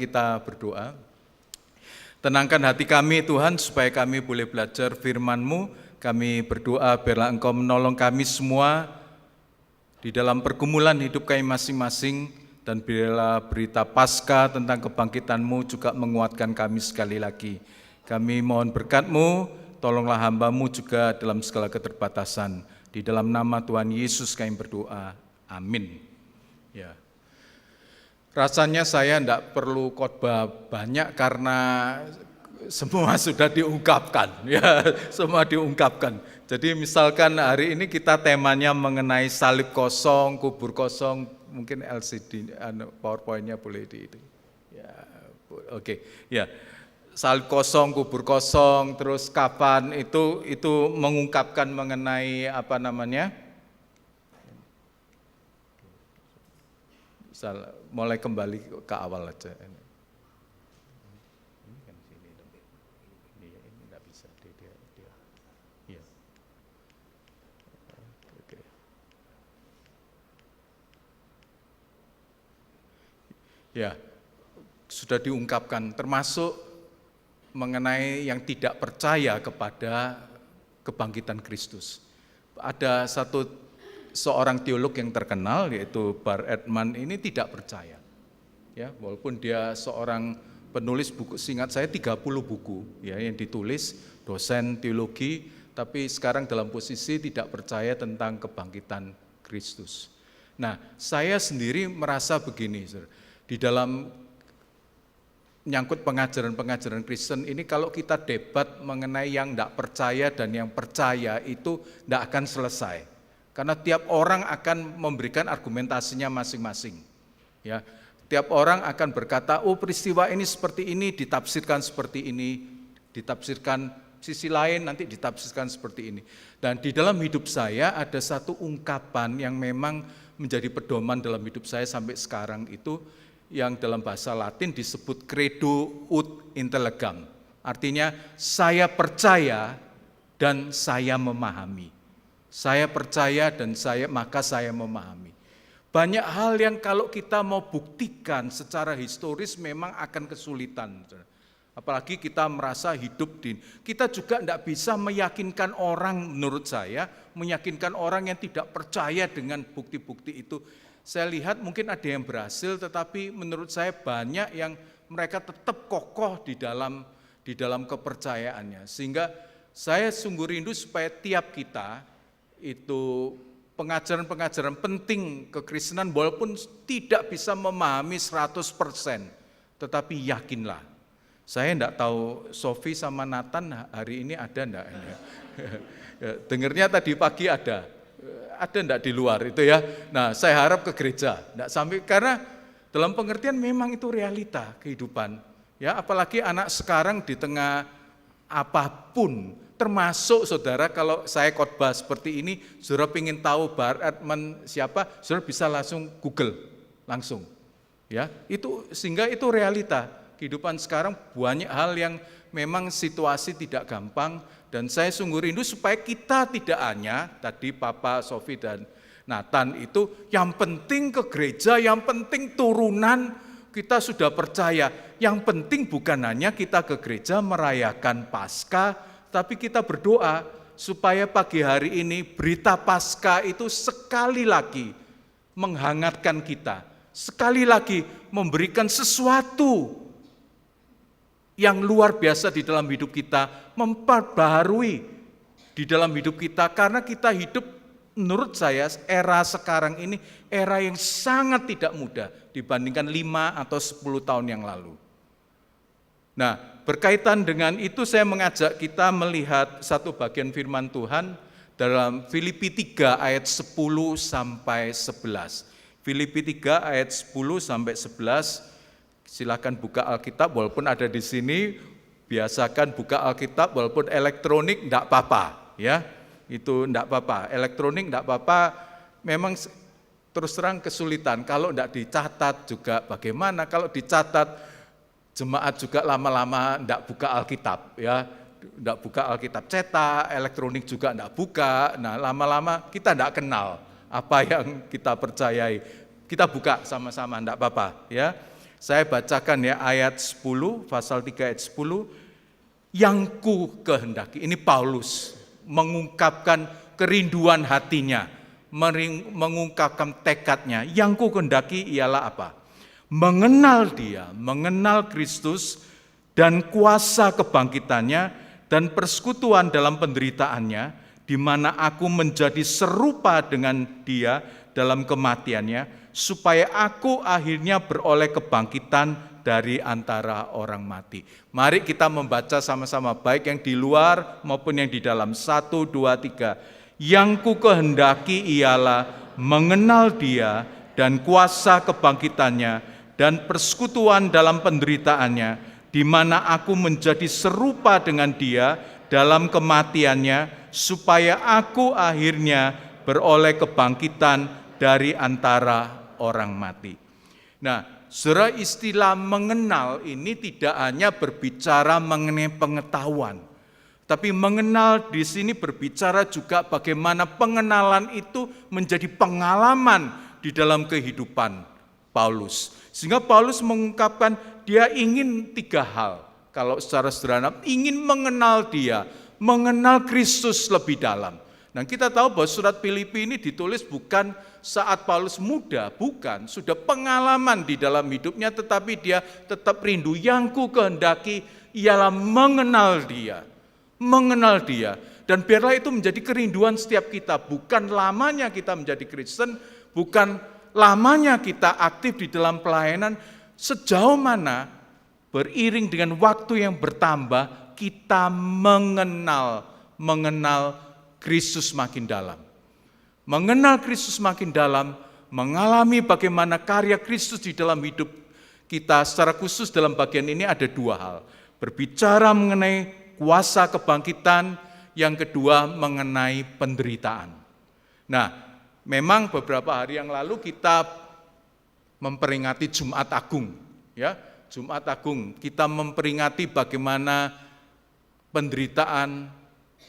kita berdoa. Tenangkan hati kami Tuhan, supaya kami boleh belajar firman-Mu. Kami berdoa biarlah Engkau menolong kami semua di dalam pergumulan hidup kami masing-masing, dan biarlah berita Paskah tentang kebangkitan-Mu juga menguatkan kami sekali lagi. Kami mohon berkat-Mu, tolonglah hamba-Mu juga dalam segala keterbatasan. Di dalam nama Tuhan Yesus kami berdoa. Amin. Ya. Rasanya saya tidak perlu khotbah banyak karena semua sudah diungkapkan, ya, semua diungkapkan. Jadi misalkan hari ini kita temanya mengenai salib kosong, kubur kosong, mungkin LCD, PowerPoint-nya boleh di itu. Ya, oke, ya. Salib kosong, kubur kosong, terus kapan itu mengungkapkan mengenai apa namanya? Mulai kembali ke awal aja. Ini kan sini lebih. Ini enggak bisa dia. Iya. Oke. Ya. Sudah diungkapkan termasuk mengenai yang tidak percaya kepada kebangkitan Kristus. Ada seorang teolog yang terkenal yaitu Bart Ehrman ini tidak percaya. Ya, walaupun dia seorang penulis buku, seingat saya 30 buku ya yang ditulis, dosen teologi, tapi sekarang dalam posisi tidak percaya tentang kebangkitan Kristus. Nah, saya sendiri merasa begini, di dalam menyangkut pengajaran-pengajaran Kristen ini, kalau kita debat mengenai yang tidak percaya dan yang percaya itu tidak akan selesai. Karena tiap orang akan memberikan argumentasinya masing-masing. Ya, tiap orang akan berkata, oh peristiwa ini seperti ini, ditafsirkan seperti ini, ditafsirkan sisi lain, nanti ditafsirkan seperti ini. Dan di dalam hidup saya ada satu ungkapan yang memang menjadi pedoman dalam hidup saya sampai sekarang itu, yang dalam bahasa Latin disebut credo ut intellegam. Artinya saya percaya dan saya memahami. Saya percaya dan maka saya memahami. Banyak hal yang kalau kita mau buktikan secara historis memang akan kesulitan. Apalagi kita merasa hidup kita juga tidak bisa meyakinkan orang, menurut saya, meyakinkan orang yang tidak percaya dengan bukti-bukti itu. Saya lihat mungkin ada yang berhasil, tetapi menurut saya banyak yang mereka tetap kokoh di dalam kepercayaannya. Sehingga saya sungguh rindu supaya tiap kita itu pengajaran-pengajaran penting kekristenan walaupun tidak bisa memahami 100%, tetapi yakinlah. Saya enggak tahu Sofi sama Nathan hari ini ada enggak ini. Dengarnya tadi pagi ada enggak di luar itu ya. Nah, saya harap ke gereja, enggak sampai, karena dalam pengertian memang itu realita kehidupan. Ya, apalagi anak sekarang di tengah apapun, termasuk saudara kalau saya khotbah seperti ini, saudara ingin tahu Bart Ehrman siapa, saudara bisa langsung Google, langsung. Ya, itu sehingga itu realita kehidupan sekarang, banyak hal yang memang situasi tidak gampang, dan saya sungguh rindu supaya kita tidak hanya tadi Papa, Sofi dan Nathan itu yang penting ke gereja, yang penting turunan kita sudah percaya. Yang penting bukan hanya kita ke gereja merayakan Paskah, tapi kita berdoa supaya pagi hari ini berita Paskah itu sekali lagi menghangatkan kita, sekali lagi memberikan sesuatu yang luar biasa di dalam hidup kita, memperbaharui di dalam hidup kita, karena kita hidup, menurut saya era sekarang ini era yang sangat tidak mudah dibandingkan 5 atau 10 tahun yang lalu. Nah, berkaitan dengan itu saya mengajak kita melihat satu bagian firman Tuhan dalam Filipi 3 ayat 10 sampai 11. Filipi 3 ayat 10 sampai 11. Silakan buka Alkitab, walaupun ada di sini, biasakan buka Alkitab walaupun elektronik enggak apa-apa, ya. Itu enggak apa-apa. Elektronik enggak apa-apa. Memang terus terang kesulitan kalau enggak dicatat juga bagaimana, kalau dicatat jemaat juga lama-lama enggak buka Alkitab, ya, enggak buka Alkitab cetak, elektronik juga enggak buka. Nah, lama-lama kita enggak kenal apa yang kita percayai. Kita buka sama-sama, enggak apa-apa, ya. Saya bacakan ya ayat 10, pasal 3 ayat 10. Yang ku kehendaki, ini Paulus mengungkapkan kerinduan hatinya, mengungkapkan tekadnya. Yang ku kehendaki ialah apa? Mengenal Dia, mengenal Kristus dan kuasa kebangkitannya dan persekutuan dalam penderitaannya, di mana aku menjadi serupa dengan Dia dalam kematiannya, supaya aku akhirnya beroleh kebangkitan dari antara orang mati. Mari kita membaca sama-sama, baik yang di luar maupun yang di dalam. 1, 2, 3. Yang ku kehendaki ialah mengenal Dia dan kuasa kebangkitannya dan persekutuan dalam penderitaannya, di mana aku menjadi serupa dengan Dia dalam kematiannya, supaya aku akhirnya beroleh kebangkitan dari antara orang mati. Nah, saudara, istilah mengenal ini tidak hanya berbicara mengenai pengetahuan, tapi mengenal di sini berbicara juga bagaimana pengenalan itu menjadi pengalaman di dalam kehidupan Paulus. Sehingga Paulus mengungkapkan dia ingin 3 hal. Kalau secara sederhana, ingin mengenal Dia, mengenal Kristus lebih dalam. Nah, kita tahu bahwa surat Filipi ini ditulis bukan saat Paulus muda, bukan, sudah pengalaman di dalam hidupnya, tetapi dia tetap rindu. Yang ku kehendaki ialah mengenal Dia, mengenal Dia. Dan biarlah itu menjadi kerinduan setiap kita, bukan lamanya kita menjadi Kristen, bukan lamanya kita aktif di dalam pelayanan, sejauh mana beriring dengan waktu yang bertambah, kita mengenal Kristus makin dalam. Mengenal Kristus makin dalam, mengalami bagaimana karya Kristus di dalam hidup kita. Secara khusus dalam bagian ini ada 2 hal. Berbicara mengenai kuasa kebangkitan, yang kedua mengenai penderitaan. Nah, memang beberapa hari yang lalu kita memperingati Jumat Agung. Ya, Jumat Agung, kita memperingati bagaimana penderitaan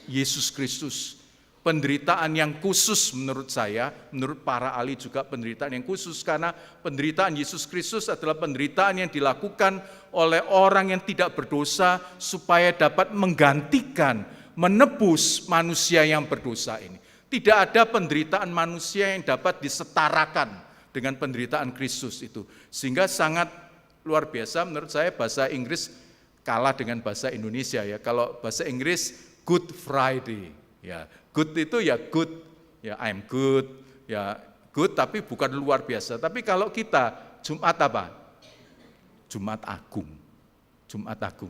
Yesus Kristus. Penderitaan yang khusus menurut saya, menurut para ahli juga penderitaan yang khusus, karena penderitaan Yesus Kristus adalah penderitaan yang dilakukan oleh orang yang tidak berdosa supaya dapat menggantikan, menebus manusia yang berdosa ini. Tidak ada penderitaan manusia yang dapat disetarakan dengan penderitaan Kristus itu. Sehingga sangat luar biasa menurut saya bahasa Inggris kalah dengan bahasa Indonesia ya. Kalau bahasa Inggris Good Friday, ya good itu ya good, ya I'm good, ya good tapi bukan luar biasa. Tapi kalau kita Jumat apa? Jumat Agung, Jumat Agung.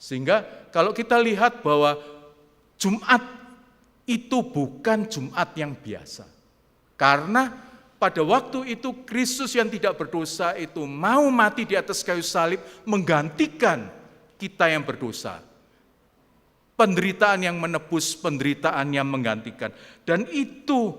Sehingga kalau kita lihat bahwa Jumat itu bukan Jumat yang biasa. Karena pada waktu itu Kristus yang tidak berdosa itu mau mati di atas kayu salib menggantikan kita yang berdosa. Penderitaan yang menebus, penderitaan yang menggantikan. Dan itu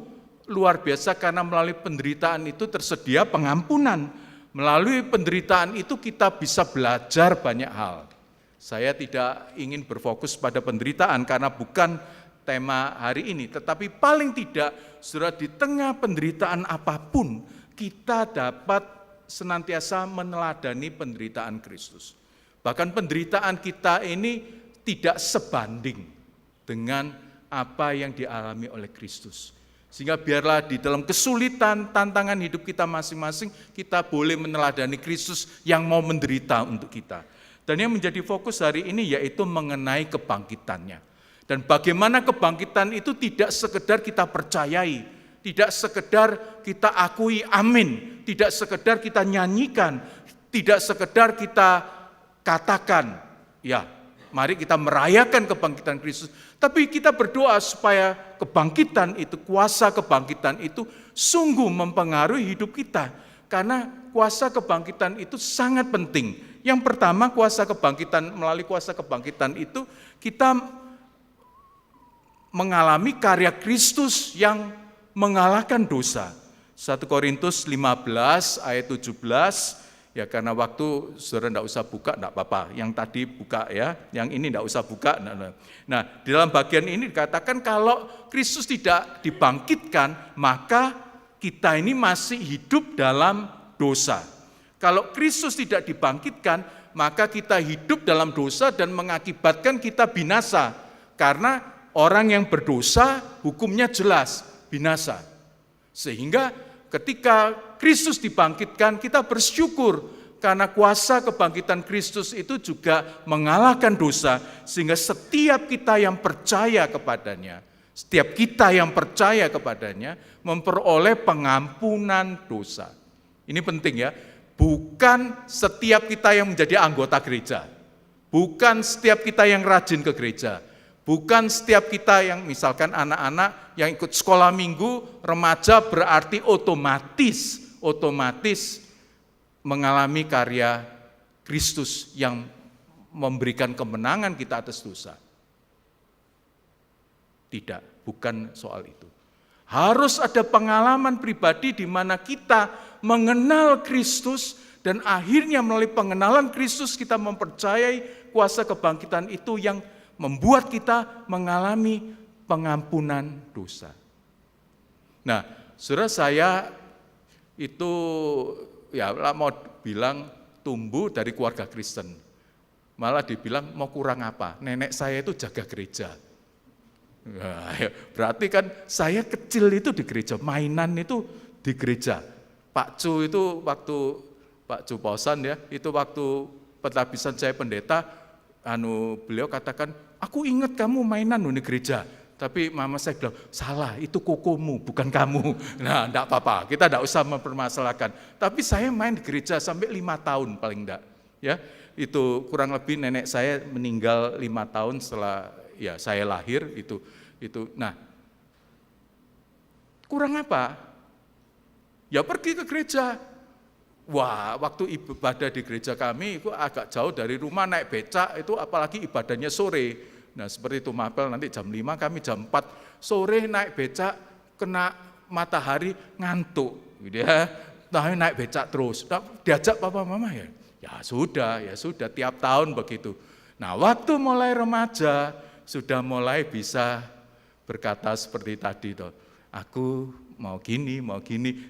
luar biasa karena melalui penderitaan itu tersedia pengampunan. Melalui penderitaan itu kita bisa belajar banyak hal. Saya tidak ingin berfokus pada penderitaan karena bukan tema hari ini. Tetapi paling tidak, saudara, di tengah penderitaan apapun, kita dapat senantiasa meneladani penderitaan Kristus. Bahkan penderitaan kita ini tidak sebanding dengan apa yang dialami oleh Kristus. Sehingga biarlah di dalam kesulitan, tantangan hidup kita masing-masing, kita boleh meneladani Kristus yang mau menderita untuk kita. Dan yang menjadi fokus hari ini yaitu mengenai kebangkitannya. Dan bagaimana kebangkitan itu tidak sekedar kita percayai, tidak sekedar kita akui amin, tidak sekedar kita nyanyikan, tidak sekedar kita katakan, ya mari kita merayakan kebangkitan Kristus, tapi kita berdoa supaya kebangkitan itu, kuasa kebangkitan itu sungguh mempengaruhi hidup kita. Karena kuasa kebangkitan itu sangat penting. Yang pertama, kuasa kebangkitan, melalui kuasa kebangkitan itu kita mengalami karya Kristus yang mengalahkan dosa. 1 Korintus 15 ayat 17, ya karena waktu saudara tidak usah buka, tidak apa-apa. Yang tadi buka ya, yang ini tidak usah buka. Nah, di dalam bagian ini dikatakan kalau Kristus tidak dibangkitkan, maka kita ini masih hidup dalam dosa. Kalau Kristus tidak dibangkitkan, maka kita hidup dalam dosa dan mengakibatkan kita binasa. Karena orang yang berdosa hukumnya jelas, binasa. Sehingga ketika Kristus dibangkitkan, kita bersyukur karena kuasa kebangkitan Kristus itu juga mengalahkan dosa, sehingga setiap kita yang percaya kepadanya, memperoleh pengampunan dosa. Ini penting ya, bukan setiap kita yang menjadi anggota gereja, bukan setiap kita yang rajin ke gereja, bukan setiap kita yang misalkan anak-anak yang ikut sekolah minggu, remaja berarti otomatis mengalami karya Kristus yang memberikan kemenangan kita atas dosa. Tidak, bukan soal itu. Harus ada pengalaman pribadi di mana kita mengenal Kristus dan akhirnya melalui pengenalan Kristus kita mempercayai kuasa kebangkitan itu yang membuat kita mengalami pengampunan dosa. Nah, saudara, saya itu ya mau bilang tumbuh dari keluarga Kristen. Malah dibilang mau kurang apa? Nenek saya itu jaga gereja. Nah, ya, berarti kan saya kecil itu di gereja, mainan itu di gereja. Pak Cu itu waktu Pak Cu Posan ya, itu waktu pentabisan saya pendeta, beliau katakan, aku ingat kamu mainan di gereja. Tapi mama saya bilang, salah, itu kokomu, bukan kamu. Nah, enggak apa-apa, kita enggak usah mempermasalahkan. Tapi saya main di gereja sampai 5 tahun paling enggak. Ya, itu kurang lebih nenek saya meninggal 5 tahun setelah ya saya lahir itu. Nah, kurang apa? Ya pergi ke gereja. Wah, waktu ibadah di gereja kami itu agak jauh dari rumah, naik becak itu apalagi ibadahnya sore. Nah seperti itu mapel nanti jam 5, kami jam 4 sore naik becak, kena matahari ngantuk gitu ya. Nah naik becak terus, diajak papa mama ya? Ya sudah tiap tahun begitu. Nah waktu mulai remaja, sudah mulai bisa berkata seperti tadi toh, aku mau gini.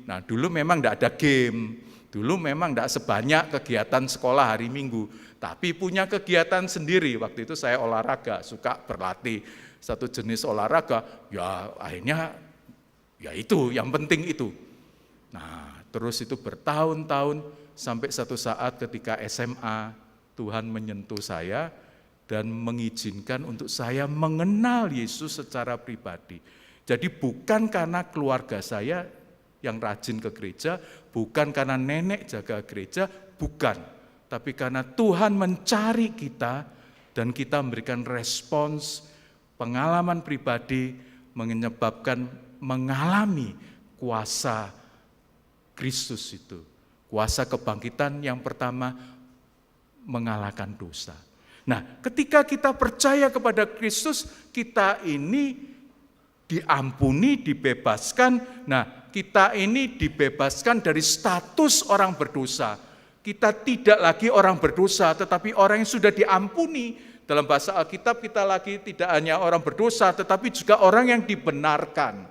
Nah dulu memang enggak ada game, dulu memang enggak sebanyak kegiatan sekolah hari Minggu, tapi punya kegiatan sendiri. Waktu itu saya olahraga, suka berlatih satu jenis olahraga, ya akhirnya ya itu, yang penting itu. Nah terus itu bertahun-tahun, sampai satu saat ketika SMA, Tuhan menyentuh saya dan mengizinkan untuk saya mengenal Yesus secara pribadi. Jadi bukan karena keluarga saya yang rajin ke gereja, bukan karena nenek jaga gereja, bukan. Tapi karena Tuhan mencari kita dan kita memberikan respons, pengalaman pribadi menyebabkan mengalami kuasa Kristus itu. Kuasa kebangkitan yang pertama mengalahkan dosa. Nah, ketika kita percaya kepada Kristus, kita ini diampuni, dibebaskan. Nah, kita ini dibebaskan dari status orang berdosa. Kita tidak lagi orang berdosa, tetapi orang yang sudah diampuni. Dalam bahasa Alkitab kita lagi tidak hanya orang berdosa, tetapi juga orang yang dibenarkan.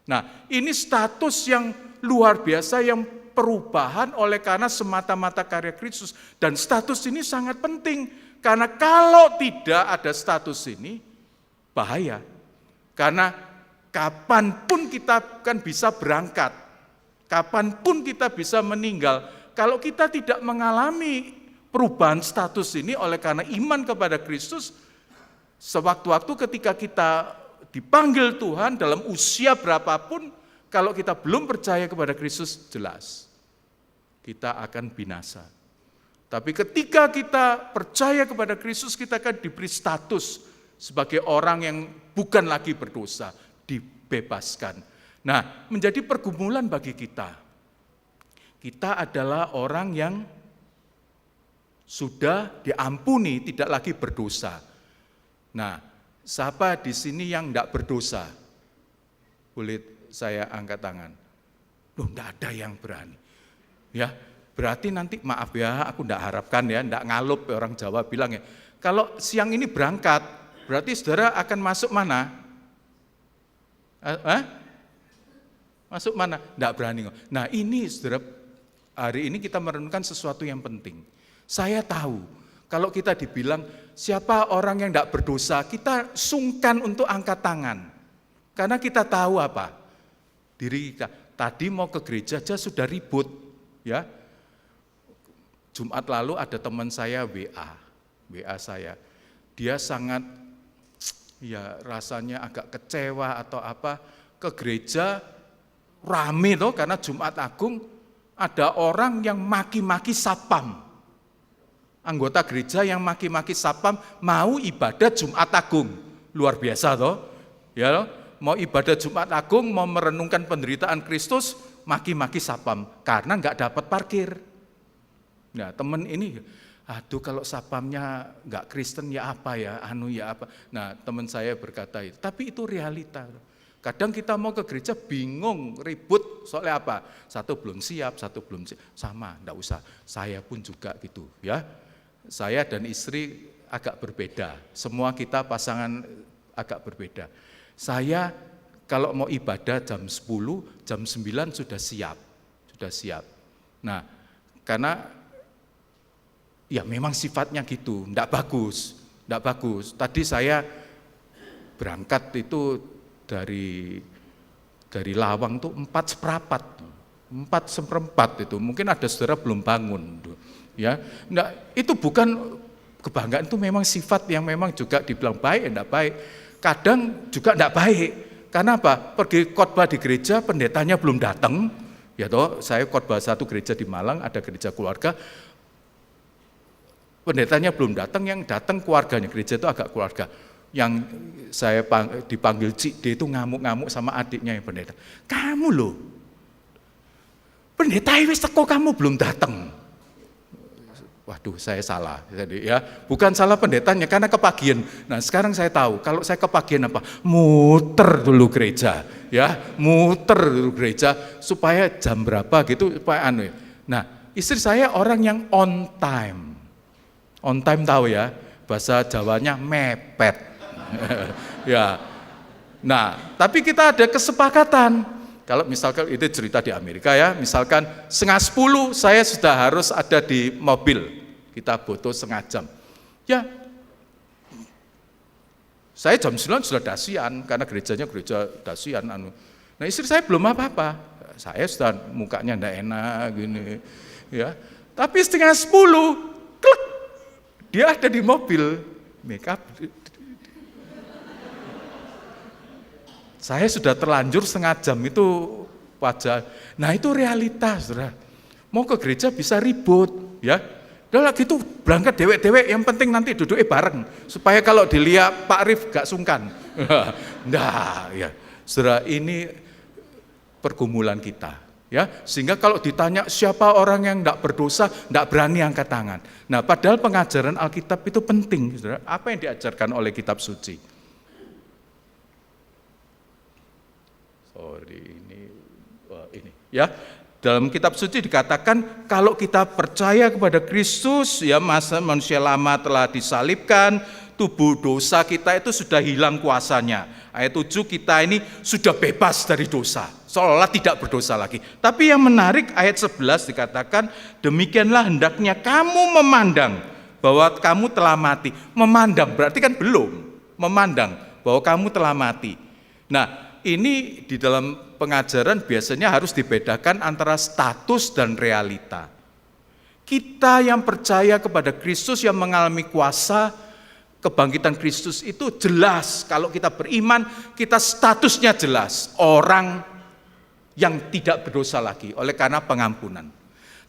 Nah, ini status yang luar biasa, yang perubahan oleh karena semata-mata karya Kristus. Dan status ini sangat penting, karena kalau tidak ada status ini, bahaya. Karena kapanpun kita kan bisa berangkat, kapanpun kita bisa meninggal. Kalau kita tidak mengalami perubahan status ini oleh karena iman kepada Kristus, sewaktu-waktu ketika kita dipanggil Tuhan dalam usia berapapun, kalau kita belum percaya kepada Kristus, jelas kita akan binasa. Tapi ketika kita percaya kepada Kristus, kita akan diberi status sebagai orang yang bukan lagi berdosa, dibebaskan. Nah, menjadi pergumulan bagi kita. Kita adalah orang yang sudah diampuni, tidak lagi berdosa. Nah, siapa di sini yang tidak berdosa? Boleh saya angkat tangan? Loh, tidak ada yang berani. Ya, berarti nanti maaf ya, aku tidak harapkan ya, tidak ngalup orang Jawa bilang ya. Kalau siang ini berangkat, berarti saudara akan masuk mana? Masuk mana? Tidak berani. Nah ini saudara, hari ini kita merenungkan sesuatu yang penting. Saya tahu, kalau kita dibilang siapa orang yang tidak berdosa, kita sungkan untuk angkat tangan. Karena kita tahu apa? Diri kita. Tadi mau ke gereja aja sudah ribut. Ya. Jumat lalu ada teman saya WA saya. Dia sangat, ya rasanya agak kecewa atau apa, ke gereja rame loh, karena Jumat Agung ada orang yang maki-maki sapam. Anggota gereja yang maki-maki sapam mau ibadah Jumat Agung. Luar biasa toh. Ya loh, mau ibadah Jumat Agung, mau merenungkan penderitaan Kristus, maki-maki sapam karena enggak dapat parkir. Nah, teman ini, aduh kalau sapamnya enggak Kristen ya apa ya, ya apa. Nah, teman saya berkata itu, tapi itu realita. Kadang kita mau ke gereja bingung, ribut, soalnya apa? Satu belum siap, sama, enggak usah. Saya pun juga gitu ya. Saya dan istri agak berbeda, semua kita pasangan agak berbeda. Saya kalau mau ibadah jam 10, jam 9 sudah siap. Nah, karena ya memang sifatnya gitu, enggak bagus. Tadi saya berangkat itu dari Lawang tuh 4:04 itu, mungkin ada saudara belum bangun, ya. Nah, itu bukan kebanggaan, itu memang sifat yang memang juga dibilang baik, enggak baik. Kadang juga enggak baik. Karena apa? Pergi khotbah di gereja, pendetanya belum datang, ya toh. Saya khotbah satu gereja di Malang, ada gereja keluarga. Pendetanya belum datang, yang datang keluarganya, gereja itu agak keluarga. Yang saya dipanggil Cik D itu ngamuk-ngamuk sama adiknya yang pendeta. Kamu loh, pendeta wis teko kamu belum datang. Waduh, saya salah. Jadi ya, bukan salah pendetanya karena kepagian. Nah, sekarang saya tahu kalau saya kepagian apa? Muter dulu gereja, ya, supaya jam berapa gitu supaya anu. Nah, istri saya orang yang on time. On time tahu ya, bahasa Jawanya mepet. Ya. Nah, tapi kita ada kesepakatan. Kalau misalkan itu cerita di Amerika ya, misalkan 9:30 saya sudah harus ada di mobil. Kita butuh setengah jam. Ya. Saya jam 9 sudah dasian karena gerejanya gereja dasian anu. Nah, istri saya belum apa-apa. Saya sudah mukanya enggak enak gini. Ya. Tapi 9:30 klik, dia ada di mobil. Make up. Saya sudah terlanjur setengah jam itu wajah. Nah, itu realitas, saudara. Mau ke gereja bisa ribut, ya. Udah lagi itu berangkat dewek-dewek, yang penting nanti duduknya bareng. Supaya kalau dilihat Pak Rif gak sungkan. Nah, ya. Saudara, ini pergumulan kita. Ya, sehingga kalau ditanya siapa orang yang enggak berdosa, enggak berani angkat tangan. Nah, padahal pengajaran Alkitab itu penting, saudara. Apa yang diajarkan oleh kitab suci? Ini ya, dalam kitab suci dikatakan kalau kita percaya kepada Kristus, ya, masa manusia lama telah disalibkan, tubuh dosa kita itu sudah hilang kuasanya. Ayat 7, kita ini sudah bebas dari dosa, seolah-olah tidak berdosa lagi. Tapi yang menarik ayat 11 dikatakan, demikianlah hendaknya kamu memandang bahwa kamu telah mati. Memandang berarti kan belum, memandang bahwa kamu telah mati. Nah, ini di dalam pengajaran biasanya harus dibedakan antara status dan realita. Kita yang percaya kepada Kristus, yang mengalami kuasa kebangkitan Kristus itu jelas. Kalau kita beriman, kita statusnya jelas. Orang yang tidak berdosa lagi oleh karena pengampunan.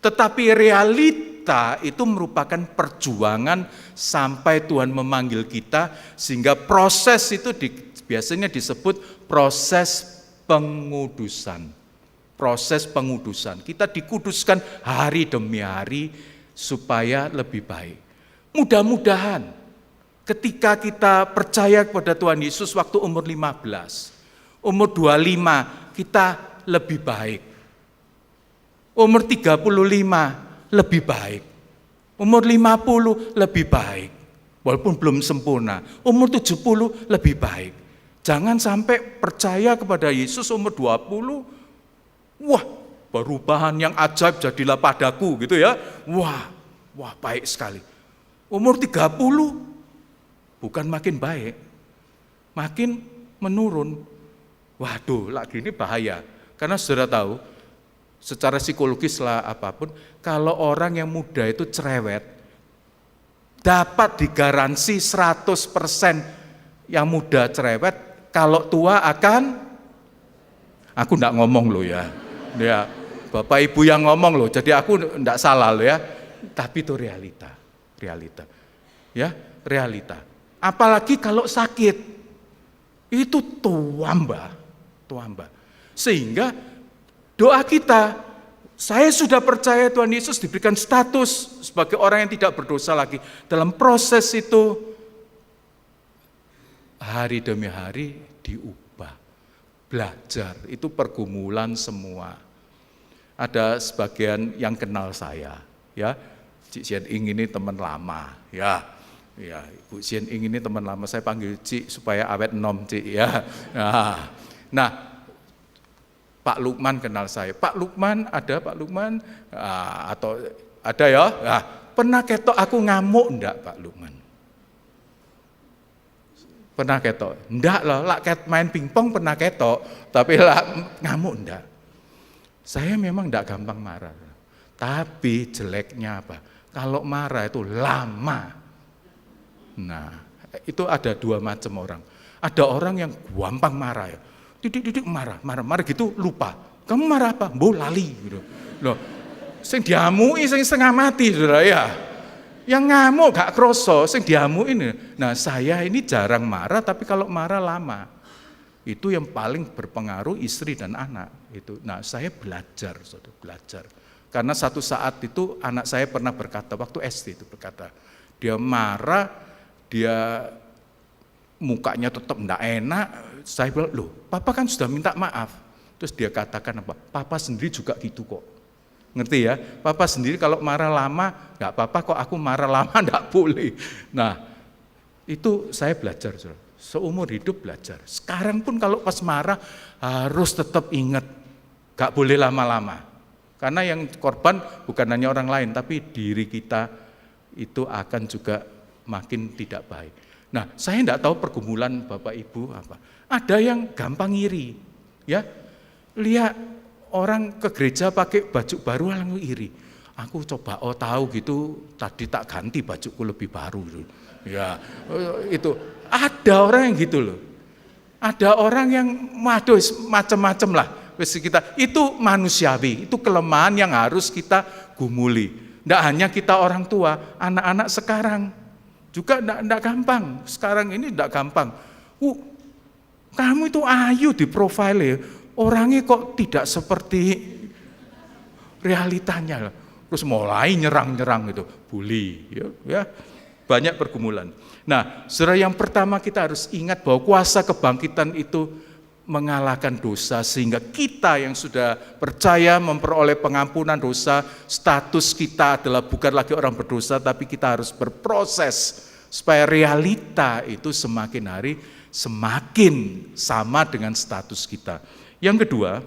Tetapi realita itu merupakan perjuangan sampai Tuhan memanggil kita, sehingga proses itu biasanya disebut proses pengudusan. Proses pengudusan. Kita dikuduskan hari demi hari supaya lebih baik. Mudah-mudahan ketika kita percaya kepada Tuhan Yesus waktu umur 15, umur 25 kita lebih baik. Umur 35 lebih baik. Umur 50 lebih baik. Walaupun belum sempurna. Umur 70 lebih baik. Jangan sampai percaya kepada Yesus umur 20, wah perubahan yang ajaib jadilah padaku gitu ya. Wah baik sekali. Umur 30 bukan makin baik, makin menurun. Waduh, lagi ini bahaya. Karena saudara tahu, secara psikologis lah apapun, kalau orang yang muda itu cerewet, dapat digaransi 100% yang muda cerewet, kalau tua akan, aku enggak ngomong loh ya. Ya, Bapak Ibu yang ngomong loh, jadi aku enggak salah loh ya. Tapi itu realita. Ya, realita. Apalagi kalau sakit, itu tua mbak. Sehingga doa kita, saya sudah percaya Tuhan Yesus diberikan status sebagai orang yang tidak berdosa lagi. Dalam proses itu, hari demi hari diubah. Belajar, itu pergumulan semua. Ada sebagian yang kenal saya, ya, Cik Sian Ing ini teman lama, ya, Ibu Sian Ing ini teman lama, saya panggil Cik supaya awet nom Cik, ya. Nah, Pak Lukman kenal saya, Pak Lukman, atau ada ya, pernah ketok aku ngamuk enggak Pak Lukman? Pernah ketok? Enggak lah, main pingpong pernah ketok, tapi ngamuk enggak. Saya memang enggak gampang marah, tapi jeleknya apa? Kalau marah itu lama. Nah, itu ada dua macam orang. Ada orang yang gampang marah ya, didik marah gitu lupa. Kamu marah apa? Mbok lali gitu. Loh, sing diamui sing setengah mati saudara ya. Yang ngamuk gak kroso, sing diamuin. Nah, saya ini jarang marah, tapi kalau marah lama. Itu yang paling berpengaruh istri dan anak. Itu. Nah, saya belajar. Karena satu saat itu anak saya pernah berkata, waktu SD itu berkata, dia marah, dia mukanya tetap enggak enak. Saya bilang, loh, papa kan sudah minta maaf. Terus dia katakan apa? Papa sendiri juga gitu kok. Ngerti ya? Papa sendiri kalau marah lama, enggak apa-apa kok, aku marah lama enggak boleh. Nah, itu saya belajar, seumur hidup belajar. Sekarang pun kalau pas marah, harus tetap ingat, enggak boleh lama-lama. Karena yang korban bukan hanya orang lain, tapi diri kita itu akan juga makin tidak baik. Nah, saya enggak tahu pergumulan Bapak Ibu apa. Ada yang gampang iri, ya. Lihat orang ke gereja pakai baju baru langsung iri. Aku coba tahu gitu, tadi tak ganti bajuku lebih baru gitu. Ya, itu ada orang yang gitu loh. Ada orang yang macam-macam lah. Kita itu manusiawi, itu kelemahan yang harus kita gumuli. Tidak hanya kita orang tua, anak-anak sekarang juga tidak gampang. Sekarang ini tidak gampang. Kamu itu ayu di profile, orangnya kok tidak seperti realitanya. Terus mulai nyerang itu, bully, ya. Banyak pergumulan. Nah, saudara, yang pertama kita harus ingat bahwa kuasa kebangkitan itu mengalahkan dosa, sehingga kita yang sudah percaya memperoleh pengampunan dosa, status kita adalah bukan lagi orang berdosa, tapi kita harus berproses supaya realita itu semakin hari semakin sama dengan status kita. Yang kedua,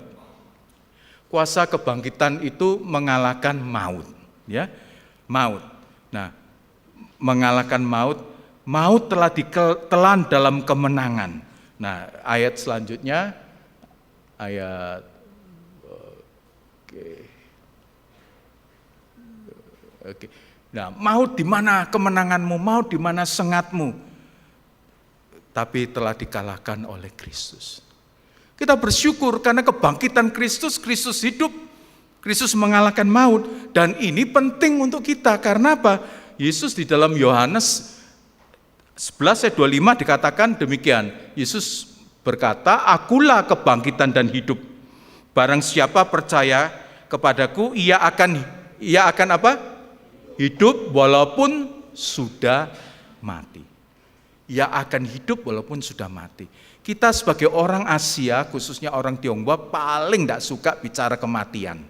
kuasa kebangkitan itu mengalahkan maut, ya. Maut. Nah, mengalahkan maut telah ditelan dalam kemenangan. Nah, ayat selanjutnya, ayat oke. Nah, maut di mana kemenanganmu, maut di mana sengatmu? Tapi telah dikalahkan oleh Kristus. Kita bersyukur karena kebangkitan Kristus, Kristus hidup, Kristus mengalahkan maut, dan ini penting untuk kita. Karena apa? Yesus di dalam Yohanes 11 ayat 25 dikatakan demikian. Yesus berkata, akulah kebangkitan dan hidup. Barang siapa percaya kepadaku, ia akan apa? Hidup walaupun sudah mati. Ia akan hidup walaupun sudah mati. Kita sebagai orang Asia, khususnya orang Tionghoa, paling tidak suka bicara kematian.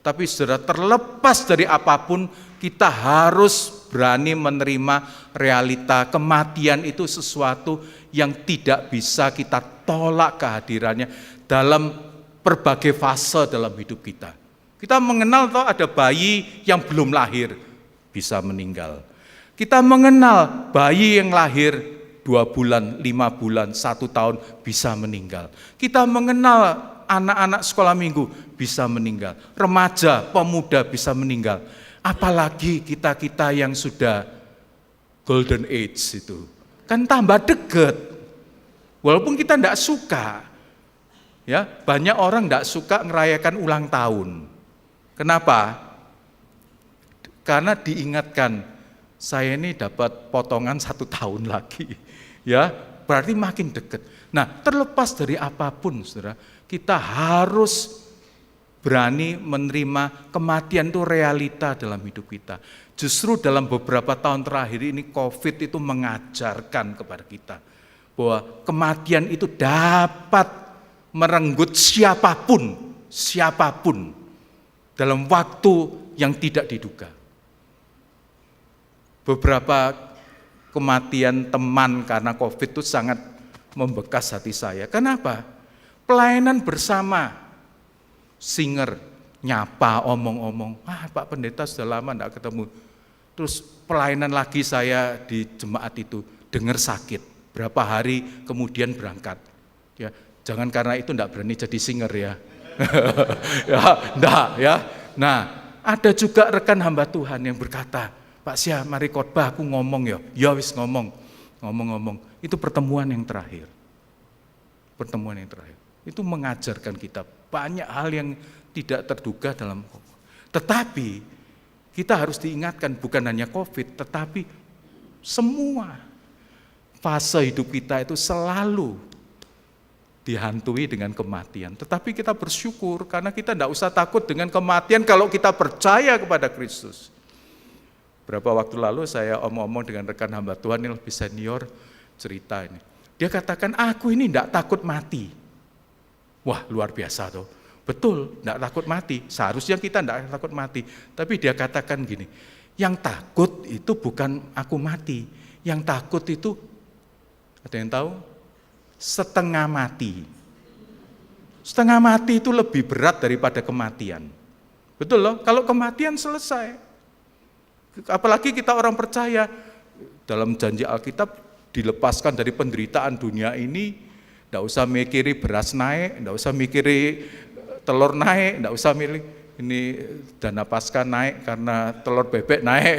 Tapi saudara, terlepas dari apapun, kita harus berani menerima realita kematian itu sesuatu yang tidak bisa kita tolak kehadirannya dalam berbagai fase dalam hidup kita. Kita mengenal toh ada bayi yang belum lahir bisa meninggal. Kita mengenal bayi yang lahir 2 bulan, 5 bulan, 1 tahun bisa meninggal. Kita mengenal anak-anak sekolah minggu bisa meninggal. Remaja, pemuda bisa meninggal. Apalagi kita-kita yang sudah golden age itu. Kan tambah dekat. Walaupun kita tidak suka. Ya, banyak orang tidak suka merayakan ulang tahun. Kenapa? Karena diingatkan, saya ini dapat potongan 1 tahun lagi. Ya, berarti makin dekat. Nah, terlepas dari apapun, saudara, kita harus berani menerima kematian itu realita dalam hidup kita. Justru dalam beberapa tahun terakhir ini COVID itu mengajarkan kepada kita bahwa kematian itu dapat merenggut siapapun dalam waktu yang tidak diduga. Beberapa kematian teman karena COVID itu sangat membekas hati saya. Kenapa? Pelayanan bersama, singer, nyapa, omong-omong. Pak Pendeta sudah lama tidak ketemu. Terus pelayanan lagi saya di jemaat itu, dengar sakit. Berapa hari kemudian berangkat. Ya, jangan karena itu tidak berani jadi singer ya. Ya, enggak ya. Nah, ada juga rekan hamba Tuhan yang berkata, Pak Syah, mari khotbah, aku ngomong ya. Ya wis ngomong. Itu pertemuan yang terakhir. Pertemuan yang terakhir. Itu mengajarkan kita banyak hal yang tidak terduga dalam COVID. Tetapi kita harus diingatkan bukan hanya COVID, tetapi semua fase hidup kita itu selalu dihantui dengan kematian. Tetapi kita bersyukur karena kita tidak usah takut dengan kematian kalau kita percaya kepada Kristus. Berapa waktu lalu saya omong-omong dengan rekan hamba Tuhan yang lebih senior cerita ini. Dia katakan, aku ini tidak takut mati. Wah, luar biasa tuh. Betul, tidak takut mati. Seharusnya kita tidak takut mati. Tapi dia katakan gini, yang takut itu bukan aku mati. Yang takut itu, ada yang tahu? Setengah mati. Setengah mati itu lebih berat daripada kematian. Betul loh, kalau kematian selesai. Apalagi kita orang percaya, dalam janji Alkitab dilepaskan dari penderitaan dunia ini, tidak usah mikiri beras naik, tidak usah mikiri telur naik, tidak usah milih ini dana pasca naik karena telur bebek naik.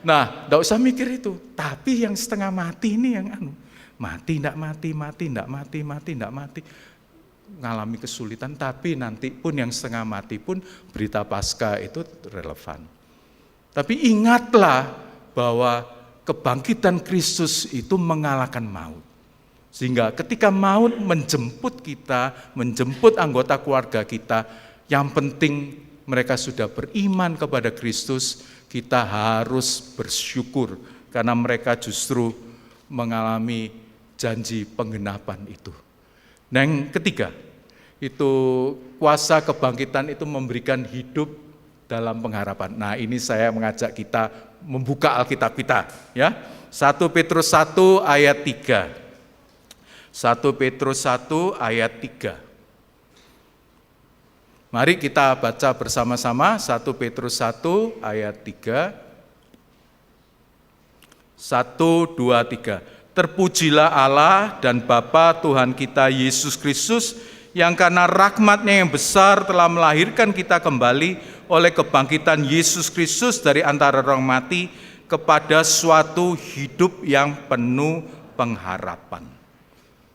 Nah, tidak usah mikir itu. Tapi yang setengah mati ini yang mati, tidak mati, ngalami kesulitan. Tapi nanti pun yang setengah mati pun berita pasca itu relevan. Tapi ingatlah bahwa kebangkitan Kristus itu mengalahkan maut. Sehingga ketika maut menjemput kita, menjemput anggota keluarga kita, yang penting mereka sudah beriman kepada Kristus, kita harus bersyukur karena mereka justru mengalami janji penggenapan itu. Dan yang ketiga, itu kuasa kebangkitan itu memberikan hidup dalam pengharapan. Nah, ini saya mengajak kita membuka Alkitab kita, ya. 1 Petrus 1 ayat 3. 1 Petrus 1 ayat 3. Mari kita baca bersama-sama 1 Petrus 1 ayat 3. 1, 2, 3. Terpujilah Allah dan Bapa Tuhan kita Yesus Kristus, yang karena rahmat-Nya yang besar telah melahirkan kita kembali oleh kebangkitan Yesus Kristus dari antara orang mati kepada suatu hidup yang penuh pengharapan.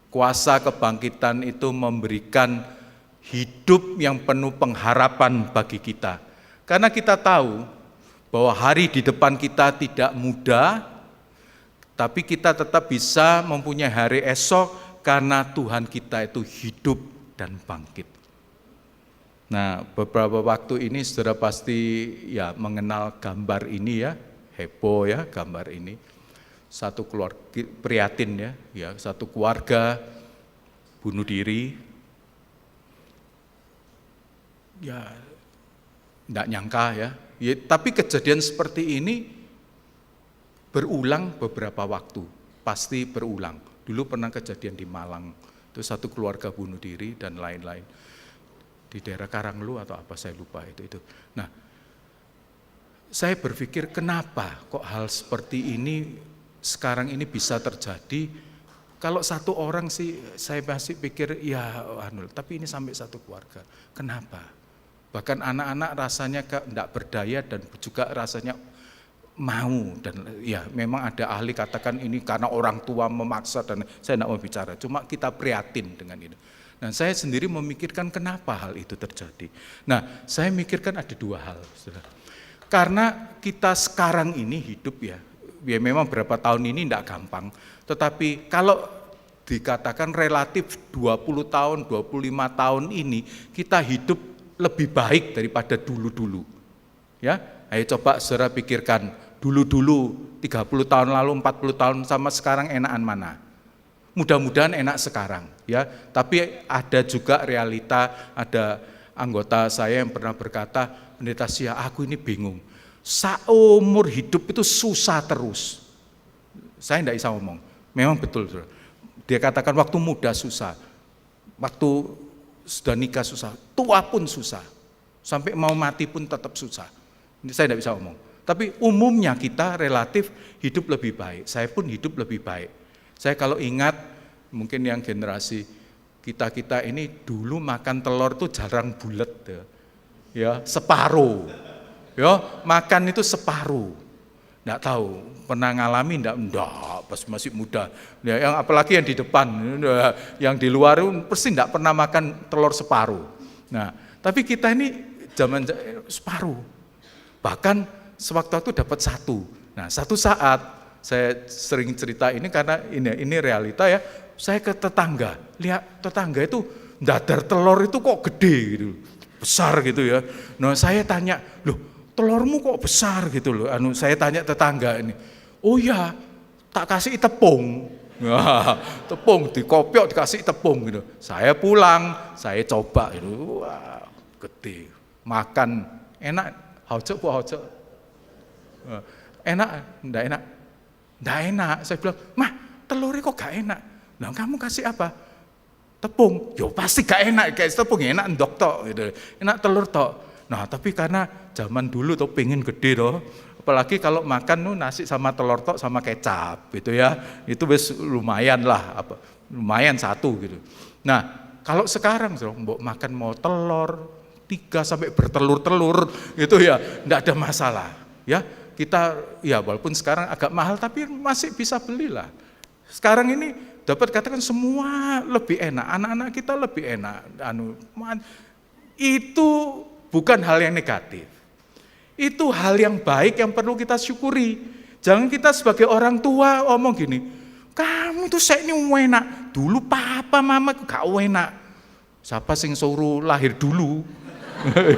Kuasa kebangkitan itu memberikan hidup yang penuh pengharapan bagi kita. Karena kita tahu bahwa hari di depan kita tidak mudah, tapi kita tetap bisa mempunyai hari esok karena Tuhan kita itu hidup dan bangkit. Nah, beberapa waktu ini saudara pasti ya mengenal gambar ini ya, heboh ya gambar ini. Satu keluarga prihatin ya, satu keluarga bunuh diri. Ya, enggak nyangka ya. Tapi kejadian seperti ini berulang beberapa waktu, pasti berulang. Dulu pernah kejadian di Malang, Itu satu keluarga bunuh diri dan lain-lain. Di daerah Karanglu atau apa saya lupa itu. Nah, saya berpikir kenapa kok hal seperti ini sekarang ini bisa terjadi. Kalau satu orang sih saya masih pikir ya tapi ini sampai satu keluarga. Kenapa? Bahkan anak-anak rasanya tidak berdaya dan juga rasanya mau, dan ya memang ada ahli katakan ini karena orang tua memaksa, dan saya tidak mau bicara, cuma kita prihatin dengan itu. Nah, saya sendiri memikirkan kenapa hal itu terjadi. Nah, saya mikirkan ada dua hal, saudara. Karena kita sekarang ini hidup ya memang berapa tahun ini tidak gampang, tetapi kalau dikatakan relatif 20 tahun, 25 tahun ini kita hidup lebih baik daripada dulu-dulu. Ya, ayo coba saudara pikirkan, dulu-dulu 30 tahun lalu, 40 tahun sama sekarang enakan mana? Mudah-mudahan enak sekarang ya, tapi ada juga realita, ada anggota saya yang pernah berkata, Pendeta Sia, aku ini bingung, seumur hidup itu susah terus. Saya tidak bisa ngomong, memang betul. Dia katakan waktu muda susah, waktu sudah nikah susah, tua pun susah, sampai mau mati pun tetap susah. Ini saya tidak bisa ngomong. Tapi umumnya kita relatif hidup lebih baik. Saya pun hidup lebih baik. Saya kalau ingat, mungkin yang generasi kita ini dulu makan telur tuh jarang bulat, ya separuh, ya makan itu separuh. Nggak tahu pernah ngalami enggak pas masih muda. Ya, yang apalagi yang di depan, yang di luar pasti enggak pernah makan telur separuh. Nah, tapi kita ini zaman separuh. Bahkan sewaktu-waktu dapat satu. Nah, satu saat saya sering cerita ini karena ini realita ya. Saya ke tetangga, lihat tetangga itu dadar telur itu kok gede gitu, besar gitu ya. Nah, saya tanya, loh telurmu kok besar gitu loh. Saya tanya tetangga ini, oh ya tak kasih tepung. Nah, tepung dikopiok dikasih tepung gitu. Saya pulang, saya coba itu, wah gede, makan enak, haucuk bu haucuk. Enak, enggak enak? Enggak enak. Saya bilang, mah telurnya kok gak enak? Nah kamu kasih apa? Tepung. Yo pasti gak enak, kayak tepung enak endok tok gitu. Enak telur tok. Nah tapi karena zaman dulu tuh pengen gede toh, apalagi kalau makan tuh nasi sama telur tok sama kecap gitu ya, itu wis lumayan lah, lumayan satu gitu. Nah kalau sekarang mbok makan mau telur 3 sampai bertelur-telur gitu ya, enggak ada masalah ya. Kita ya walaupun sekarang agak mahal tapi masih bisa belilah. Sekarang ini dapat katakan semua lebih enak, anak-anak kita lebih enak. Itu bukan hal yang negatif. Itu hal yang baik yang perlu kita syukuri. Jangan kita sebagai orang tua omong gini, kamu tuh saya ini enak. Dulu papa mama gak enak. Siapa sing suruh lahir dulu?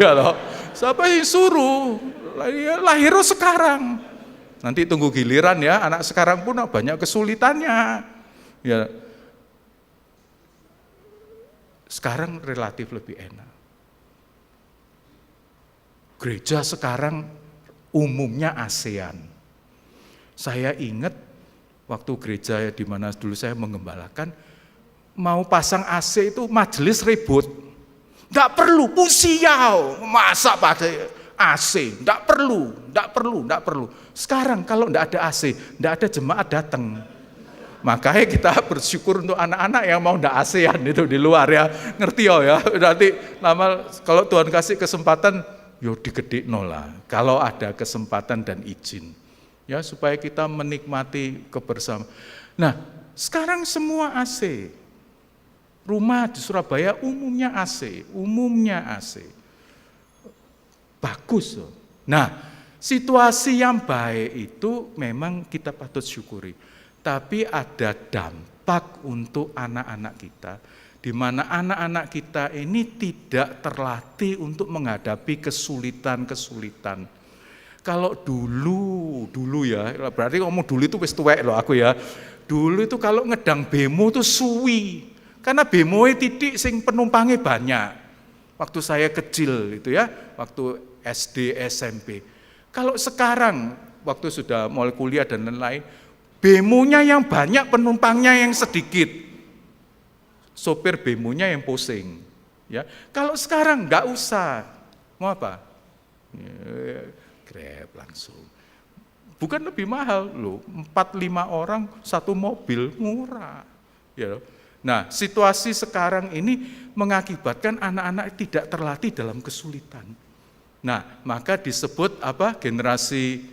Ya loh. Siapa yang suruh? Lahir sekarang. Nanti tunggu giliran ya, anak sekarang pun banyak kesulitannya. Ya. Sekarang relatif lebih enak. Gereja sekarang umumnya ASEAN. Saya ingat waktu gereja di mana dulu saya mengembalakan, mau pasang AC itu majelis ribut. Enggak perlu, pusiau, masa pakai AC, enggak perlu. Sekarang kalau enggak ada AC, enggak ada jemaat datang. Makanya kita bersyukur untuk anak-anak yang mau enggak ASEAN itu di luar ya, ngerti ya. Nanti lama kalau Tuhan kasih kesempatan, yo digedekno lah. Kalau ada kesempatan dan izin, ya supaya kita menikmati kebersamaan. Nah, sekarang semua AC. Rumah di Surabaya umumnya AC. Bagus loh. Nah, situasi yang baik itu memang kita patut syukuri. Tapi ada dampak untuk anak-anak kita, di mana anak-anak kita ini tidak terlatih untuk menghadapi kesulitan-kesulitan. Kalau dulu ya, berarti ngomong dulu itu wis tuwek loh aku ya. Dulu itu kalau ngedang bemo itu suwi. Karena bemoe titik sing penumpangnya banyak. Waktu saya kecil itu ya, waktu SD, SMP. Kalau sekarang, waktu sudah mulai kuliah dan lain-lain, bemonya yang banyak, penumpangnya yang sedikit. sopir bemonya yang pusing. Ya, kalau sekarang nggak usah, mau apa? Grab langsung. Bukan lebih mahal loh, 4-5 orang satu mobil, murah. Ya. Nah, situasi sekarang ini mengakibatkan anak-anak tidak terlatih dalam kesulitan. Nah, maka disebut apa? Generasi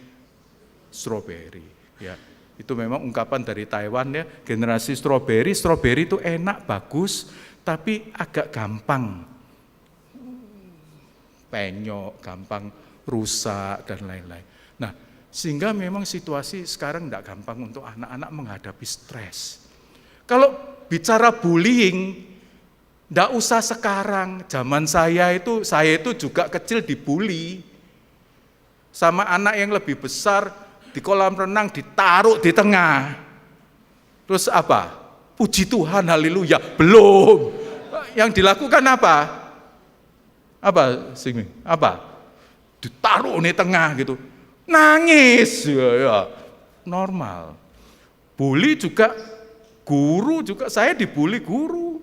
strawberry. Ya, itu memang ungkapan dari Taiwan ya, generasi strawberry. Strawberry itu enak, bagus, tapi agak gampang penyok, gampang rusak dan lain-lain. Nah, sehingga memang situasi sekarang tidak gampang untuk anak-anak menghadapi stres. Kalau bicara bullying, tidak usah sekarang. Zaman saya itu juga kecil dibully. Sama anak yang lebih besar, di kolam renang ditaruh di tengah. Terus apa? Puji Tuhan, haleluya. Belum. Yang dilakukan apa? Apa? Ditaruh di tengah gitu. Nangis. Ya. Normal. Bully juga, guru juga, saya dibully guru.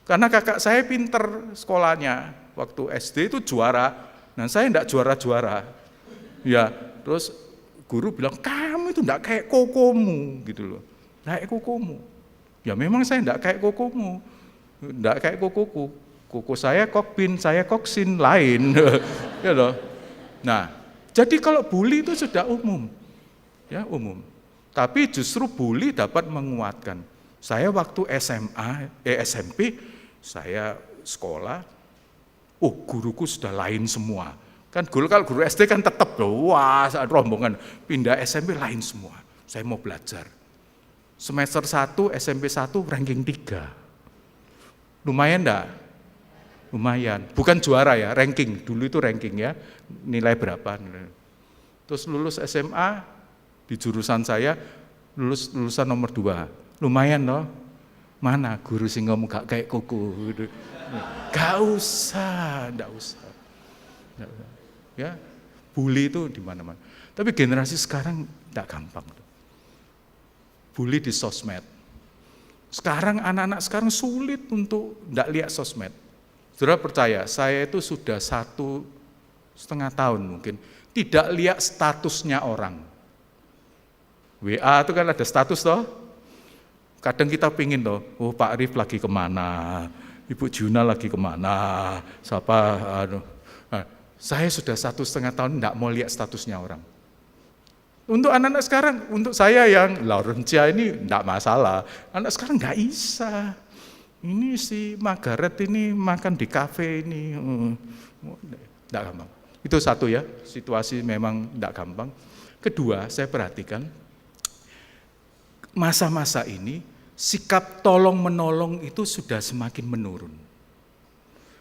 Karena kakak saya pinter sekolahnya. Waktu SD itu juara. Nah, saya enggak juara-juara. Ya, terus guru bilang, kamu itu enggak kayak kokomu, gitu loh. Kayak kokomu. Ya memang saya enggak kayak kokomu. Enggak kayak kokoku. Koko saya kokbin, saya koksin, lain. Ya loh. Nah, jadi kalau bully itu sudah umum. Ya, umum. Tapi justru bully dapat menguatkan. Saya waktu SMP, saya sekolah, guruku sudah lain semua. Kan kalau guru SD kan tetap, wah rombongan, pindah SMP lain semua. Saya mau belajar. Semester 1, SMP 1, ranking 3. Lumayan enggak? Lumayan. Bukan juara ya, ranking. Dulu itu ranking ya, nilai berapa. Terus lulus SMA, di jurusan saya, lulusan nomor 2. Lumayan loh. Mana guru sing ngomong gak kayak koko. Gak usah, enggak usah. Ya, bully itu di mana-mana. Tapi generasi sekarang enggak gampang. Bully di sosmed. Sekarang anak-anak sekarang sulit untuk enggak lihat sosmed. Saudara percaya, saya itu sudah 1,5 tahun mungkin tidak lihat statusnya orang. WA itu kan ada status toh. Kadang kita pingin toh, Pak Arif lagi kemana, Ibu Juna lagi kemana, siapa. Nah, saya sudah 1,5 tahun tidak mau lihat statusnya orang. Untuk anak-anak sekarang, untuk saya yang Laurencia ini tidak masalah. Anak sekarang nggak bisa. Ini si Margaret ini makan di kafe ini, tidak gampang. Itu satu ya, situasi memang tidak gampang. Kedua, saya perhatikan masa-masa ini sikap tolong-menolong itu sudah semakin menurun.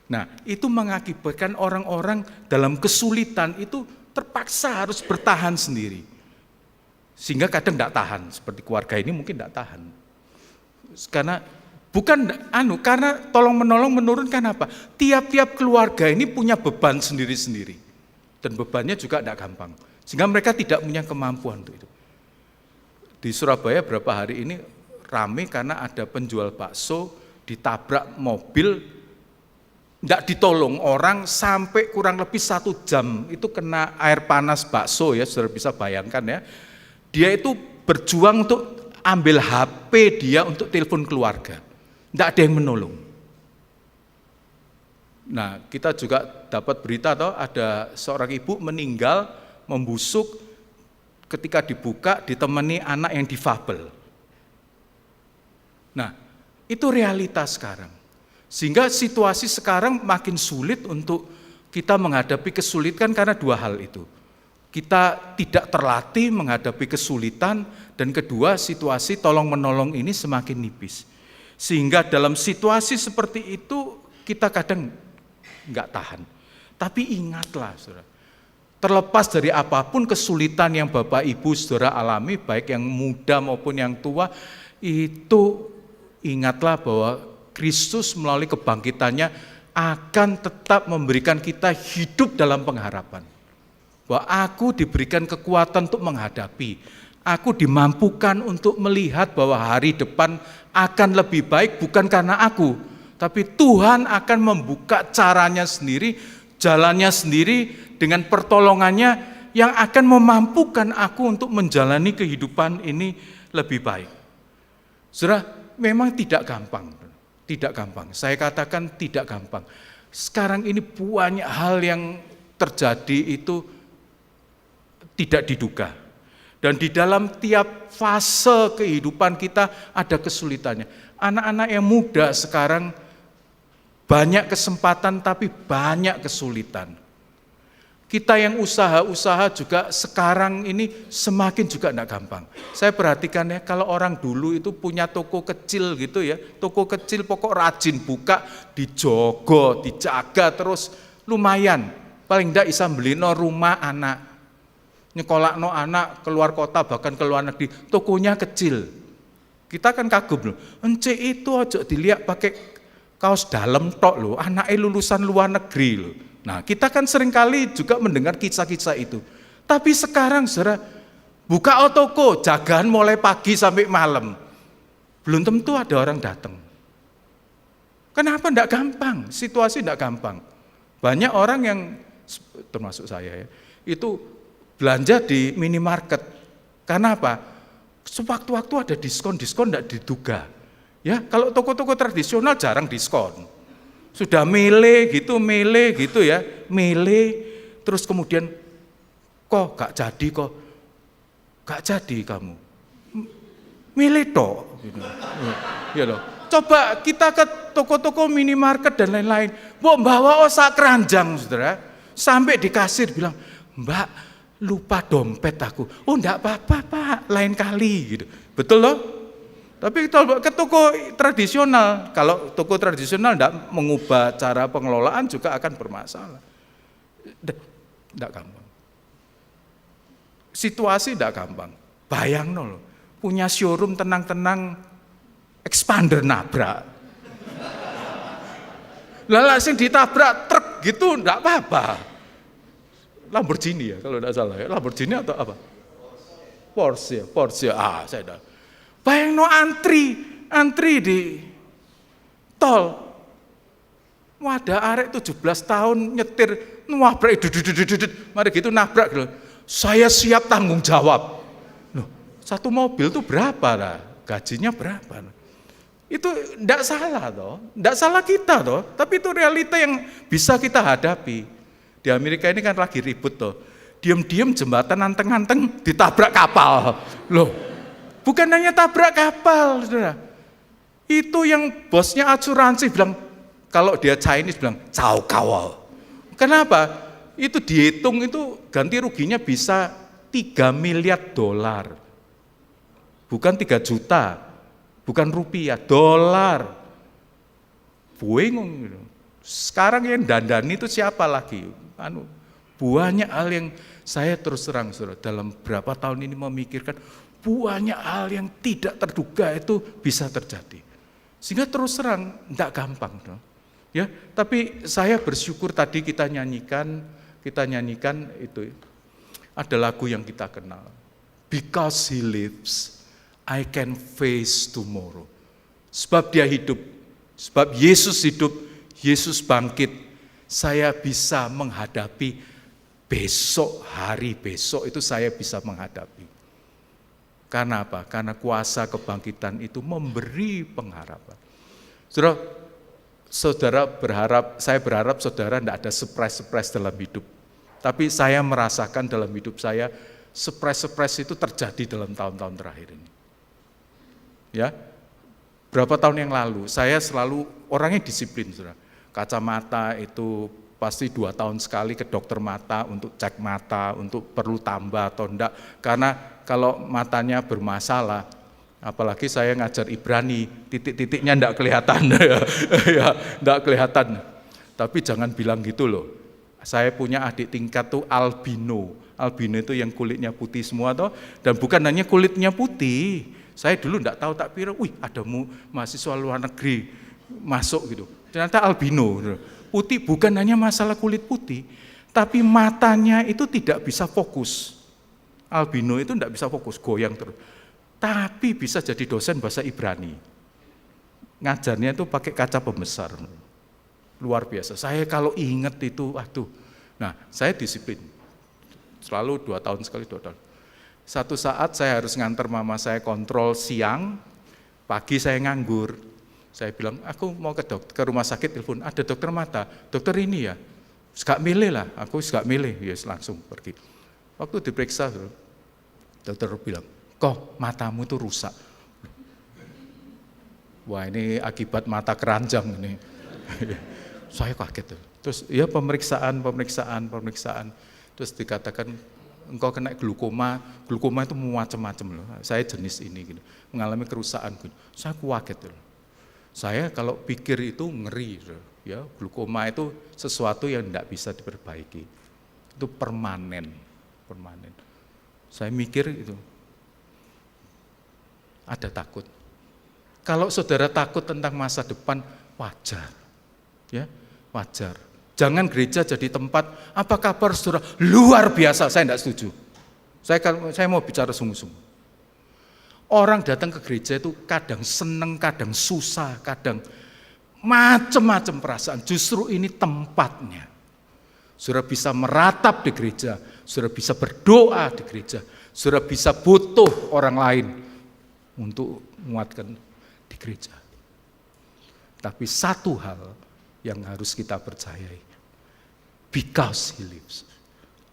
Nah, itu mengakibatkan orang-orang dalam kesulitan itu terpaksa harus bertahan sendiri. Sehingga kadang tidak tahan, seperti keluarga ini mungkin tidak tahan. Karena tolong-menolong menurun kan apa? Tiap-tiap keluarga ini punya beban sendiri-sendiri. Dan bebannya juga tidak gampang. Sehingga mereka tidak punya kemampuan untuk itu. Di Surabaya berapa hari ini ramai karena ada penjual bakso ditabrak mobil, tidak ditolong orang sampai kurang lebih 1 jam. Itu kena air panas bakso ya, saudara bisa bayangkan ya. Dia itu berjuang untuk ambil HP dia untuk telepon keluarga. Tidak ada yang menolong. Nah, kita juga dapat berita toh ada seorang ibu meninggal membusuk ketika dibuka ditemani anak yang difabel. Nah, itu realitas sekarang. Sehingga situasi sekarang makin sulit untuk kita menghadapi kesulitan karena 2 hal itu. Kita tidak terlatih menghadapi kesulitan dan kedua situasi tolong-menolong ini semakin nipis. Sehingga dalam situasi seperti itu kita kadang enggak tahan. Tapi ingatlah saudara, terlepas dari apapun kesulitan yang Bapak Ibu saudara alami, baik yang muda maupun yang tua, itu ingatlah bahwa Kristus melalui kebangkitannya akan tetap memberikan kita hidup dalam pengharapan. Bahwa aku diberikan kekuatan untuk menghadapi, Aku dimampukan untuk melihat bahwa hari depan akan lebih baik bukan karena aku, tapi Tuhan akan membuka caranya sendiri, jalannya sendiri dengan pertolongannya yang akan memampukan aku untuk menjalani kehidupan ini lebih baik. Saudara, memang tidak gampang. Tidak gampang. Saya katakan tidak gampang. Sekarang ini banyak hal yang terjadi itu tidak diduga. Dan di dalam tiap fase kehidupan kita ada kesulitannya. Anak-anak yang muda sekarang banyak kesempatan tapi banyak kesulitan. Kita yang usaha-usaha juga sekarang ini semakin juga tidak gampang. Saya perhatikan ya, kalau orang dulu itu punya toko kecil gitu ya, toko kecil pokok rajin buka, dijogo, dijaga terus lumayan. Paling tidak bisa beli rumah anak. Nyekolakno anak keluar kota bahkan ke luar negeri, tokonya kecil. Kita kan kagum loh, ence itu aja dilihat pakai kaos dalam tok loh, anaknya lulusan luar negeri loh. Nah kita kan seringkali juga mendengar kisah-kisah itu. Tapi sekarang saudara, buka toko, jagaan mulai pagi sampai malam. Belum tentu ada orang datang. Kenapa tidak gampang? Situasi tidak gampang. Banyak orang yang, termasuk saya ya, itu belanja di minimarket. Karena apa? Sewaktu-waktu ada diskon-diskon tidak diduga. Ya, kalau toko-toko tradisional jarang diskon. Sudah mele gitu ya, mele. Terus kemudian kok gak jadi kamu. Mele tok. Gitu. Ya loh. Coba kita ke toko-toko minimarket dan lain-lain. Bawa sak keranjang, saudara. Sampai di kasir bilang, Mbak, lupa dompet aku. Oh enggak apa-apa Pak, lain kali gitu. Betul loh? Tapi kalau ke toko tradisional, kalau toko tradisional enggak mengubah cara pengelolaan juga akan bermasalah. Enggak gampang. Situasi enggak gampang. Bayang loh, punya showroom tenang-tenang, expander nabrak. Lah sing ditabrak truk gitu enggak apa-apa. Lamborghini ya kalau tidak salah ya, Lamborghini atau apa? Porsche. Saya dah. Bayang no antri di tol. Wadah arek 17 tahun nyetir nabrak, mari gitu nabrak gitu. Saya siap tanggung jawab. Loh, satu mobil tuh berapa lah? Gajinya berapa? Itu tidak salah toh, tidak salah kita toh, tapi itu realita yang bisa kita hadapi. Di Amerika ini kan lagi ribut tuh, diam-diam jembatan anteng-anteng ditabrak kapal. Loh, bukan hanya tabrak kapal, saudara. Itu yang bosnya asuransi bilang, kalau dia Chinese bilang, cao kawal. Kenapa? Itu dihitung itu ganti ruginya bisa 3 miliar dolar. Bukan 3 juta, bukan rupiah, dolar. Bingung gitu. Sekarang yang dandani itu siapa lagi? Banyak hal yang saya terus terang saudara, dalam berapa tahun ini memikirkan banyak hal yang tidak terduga itu bisa terjadi. Sehingga terus terang tidak gampang. Ya, tapi saya bersyukur tadi kita nyanyikan itu ada lagu yang kita kenal. Because he lives, I can face tomorrow. Sebab dia hidup, sebab Yesus hidup, Yesus bangkit, saya bisa menghadapi besok, hari besok itu saya bisa menghadapi. Karena apa? Karena kuasa kebangkitan itu memberi pengharapan. Saudara berharap, saya berharap saudara tidak ada surprise dalam hidup. Tapi saya merasakan dalam hidup saya, surprise itu terjadi dalam tahun-tahun terakhir ini. Ya, berapa tahun yang lalu, saya selalu orangnya disiplin, saudara. Kacamata itu pasti 2 tahun sekali ke dokter mata untuk cek mata, untuk perlu tambah atau enggak. Karena kalau matanya bermasalah, apalagi saya ngajar Ibrani, titik-titiknya enggak kelihatan. Ya, enggak kelihatan. Tapi jangan bilang gitu loh. Saya punya adik tingkat tuh albino. Albino itu yang kulitnya putih semua toh, dan bukan hanya kulitnya putih. Saya dulu enggak tahu, tak kira, ada mahasiswa luar negeri masuk gitu. Ternyata albino, putih bukan hanya masalah kulit putih, tapi matanya itu tidak bisa fokus. Albino itu tidak bisa fokus, goyang terus. Tapi bisa jadi dosen bahasa Ibrani. Ngajarnya itu pakai kaca pembesar. Luar biasa. Saya kalau ingat itu, Nah, saya disiplin. Selalu 2 tahun sekali, 2 tahun. Satu saat saya harus nganter mama saya kontrol siang, pagi saya nganggur. Saya bilang, aku mau ke rumah sakit, telepon, ada dokter mata. Dokter ini ya, gak milih lah, aku gak milih, yes, langsung pergi. Waktu diperiksa, dokter bilang, kok matamu itu rusak. Wah, ini akibat mata keranjang ini. Saya kaget. Terus ya pemeriksaan. Terus dikatakan engkau kena glukoma itu macam-macam loh. Saya jenis ini gitu, mengalami kerusakan gitu. Saya kaget loh. Saya kalau pikir itu ngeri loh. Ya, glukoma itu sesuatu yang tidak bisa diperbaiki. Itu permanen. Saya mikir itu ada takut. Kalau saudara takut tentang masa depan, wajar. Ya, wajar. Jangan gereja jadi tempat, apa kabar saudara? Luar biasa, saya tidak setuju. Saya mau bicara sungguh-sungguh. Orang datang ke gereja itu kadang seneng, kadang susah, kadang macam-macam perasaan. Justru ini tempatnya. Saudara bisa meratap di gereja, saudara bisa berdoa di gereja, saudara bisa butuh orang lain untuk menguatkan di gereja. Tapi satu hal yang harus kita percayai, because he lives,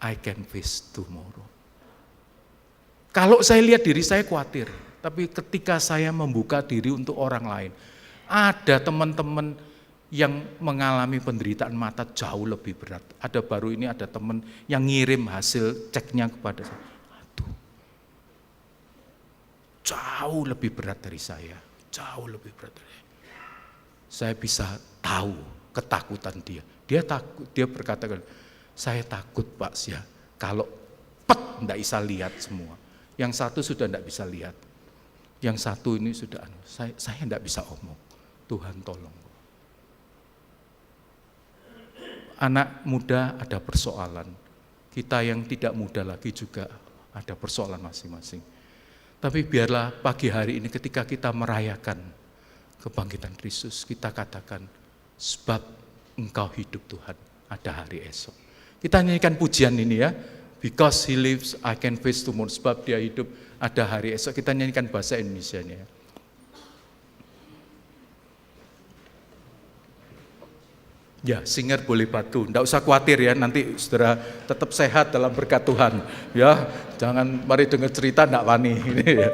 I can face tomorrow. Kalau saya lihat diri saya khawatir, tapi ketika saya membuka diri untuk orang lain, ada teman-teman yang mengalami penderitaan mata jauh lebih berat. Ada baru ini ada teman yang ngirim hasil ceknya kepada saya. Jauh lebih berat dari saya, jauh lebih berat dari saya. Saya bisa tahu ketakutan dia. Dia berkata, saya takut Pak Sia, kalau enggak bisa lihat semua. Yang satu sudah enggak bisa lihat. Yang satu ini sudah, saya enggak bisa omong. Tuhan tolong. Anak muda ada persoalan. Kita yang tidak muda lagi juga ada persoalan masing-masing. Tapi biarlah pagi hari ini ketika kita merayakan kebangkitan Kristus, kita katakan, sebab engkau hidup Tuhan, ada hari esok. Kita nyanyikan pujian ini ya, because he lives, I can face tomorrow, sebab dia hidup, ada hari esok. Kita nyanyikan bahasa Indonesianya ya. Ya, singer boleh batu, enggak usah khawatir ya, nanti saudara tetap sehat dalam berkat Tuhan. Ya, jangan mari dengar cerita enggak wani. Ini ya.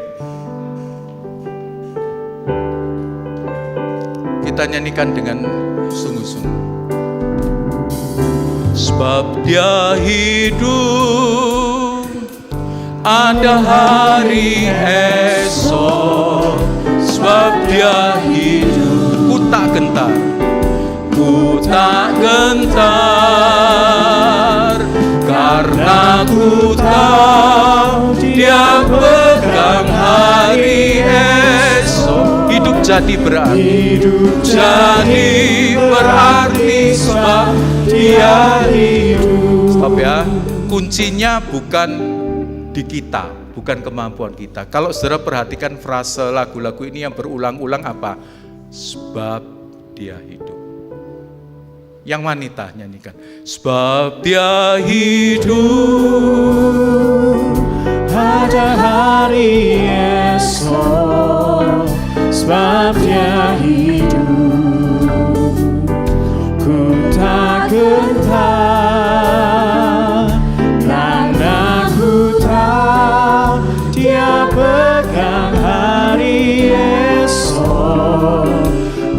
Kita nyanyikan dengan sungguh-sungguh. Sebab dia hidup, ada hari esok. Sebab dia hidup, ku tak gentar. Ku tak gentar, karena ku tahu dia pegang hari esok. Hidup jadi berarti, sebab dia hidup. Stop ya, kuncinya bukan di kita, bukan kemampuan kita. Kalau saudara perhatikan frase lagu-lagu ini yang berulang-ulang apa? Sebab dia hidup. Yang wanita nyanyikan, sebab dia hidup, ada hari esok. Sebab dia hidup, ku tak gentar, karena ku tahu dia pegang hari esok.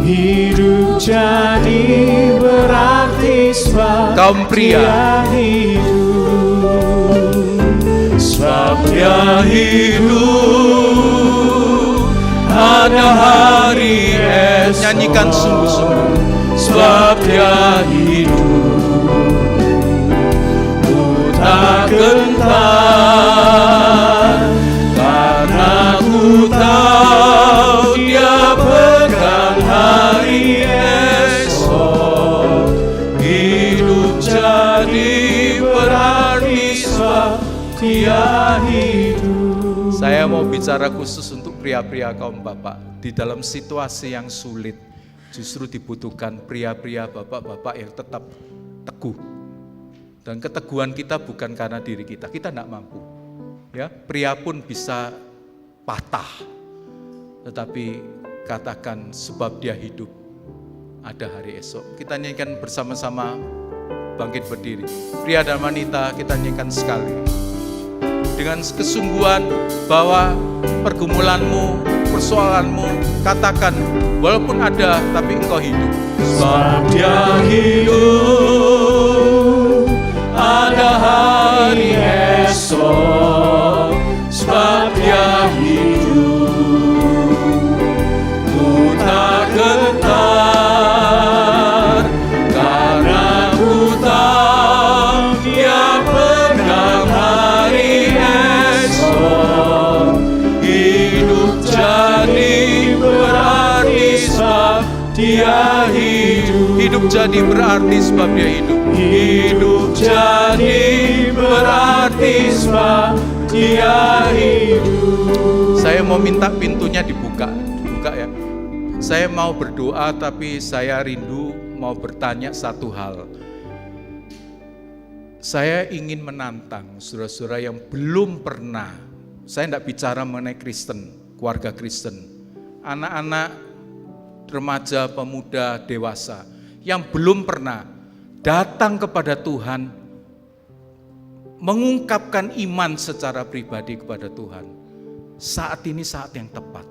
Hidup jadi berarti sebab kaum pria hidup, sebab dia hidup, ada hari esok. Nyanyikan sungguh-sungguh, sebab dia hidup, ku tak gentar, karena ku tahu dia pegang hari esok. Hidup jadi berarti sebab dia hidup. khusus untuk pria-pria kaum bapak. Di dalam situasi yang sulit, justru dibutuhkan pria-pria bapak-bapak yang tetap teguh. Dan keteguhan kita bukan karena diri kita tidak mampu. Ya, pria pun bisa patah. Tetapi katakan sebab dia hidup, ada hari esok. Kita nyanyikan bersama-sama, bangkit berdiri. Pria dan wanita kita nyanyikan sekali. Dengan kesungguhan bahwa pergumulanmu, persoalanmu, katakan walaupun ada tapi engkau hidup. Sebab dia hidup, ada hari esok. Sebab dia hidup, ku tak gentar, karena ku tahu dia pegang hari esok. Hidup jadi berarti sebab dia hidup. Hidup jadi berarti sebab dia hidup. Hidup jadi berarti sebab dia hidup. Saya mau minta pintunya dibuka ya. Saya mau berdoa tapi saya rindu mau bertanya satu hal. Saya ingin menantang saudara-saudara yang belum pernah, saya tidak bicara mengenai Kristen, keluarga Kristen, anak-anak, remaja, pemuda, dewasa, yang belum pernah datang kepada Tuhan, mengungkapkan iman secara pribadi kepada Tuhan. Saat ini saat yang tepat.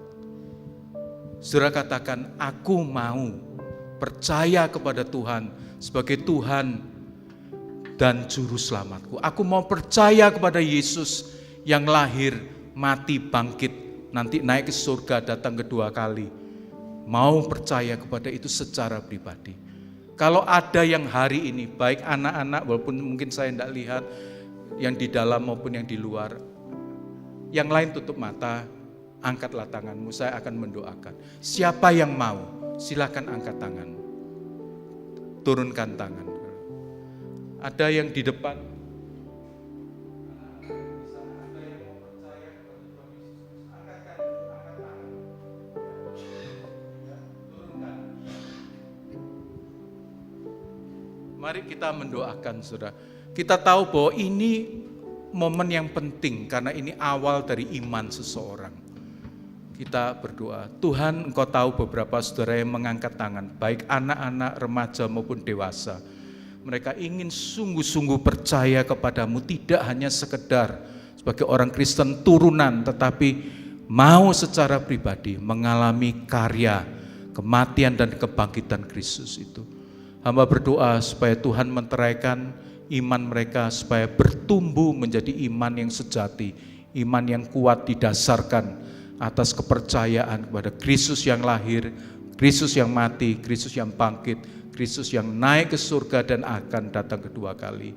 Saudara katakan, aku mau percaya kepada Tuhan sebagai Tuhan dan Juru Selamatku. Aku mau percaya kepada Yesus yang lahir, mati, bangkit, nanti naik ke surga, datang kedua kali. Mau percaya kepada itu secara pribadi. Kalau ada yang hari ini, baik anak-anak, walaupun mungkin saya tidak lihat, yang di dalam maupun yang di luar, yang lain tutup mata, angkatlah tanganmu, saya akan mendoakan. Siapa yang mau, silakan angkat tangan. Turunkan tangan. Ada yang di depan. Mari kita mendoakan, saudara. Kita tahu bahwa ini momen yang penting karena ini awal dari iman seseorang. Kita berdoa, Tuhan, Engkau tahu beberapa saudara yang mengangkat tangan, baik anak-anak, remaja maupun dewasa. Mereka ingin sungguh-sungguh percaya kepadamu, tidak hanya sekedar sebagai orang Kristen turunan, tetapi mau secara pribadi mengalami karya, kematian dan kebangkitan Kristus itu. Hamba berdoa supaya Tuhan menteraikan iman mereka, supaya bertumbuh menjadi iman yang sejati, iman yang kuat didasarkan atas kepercayaan kepada Kristus yang lahir, Kristus yang mati, Kristus yang bangkit, Kristus yang naik ke surga dan akan datang kedua kali.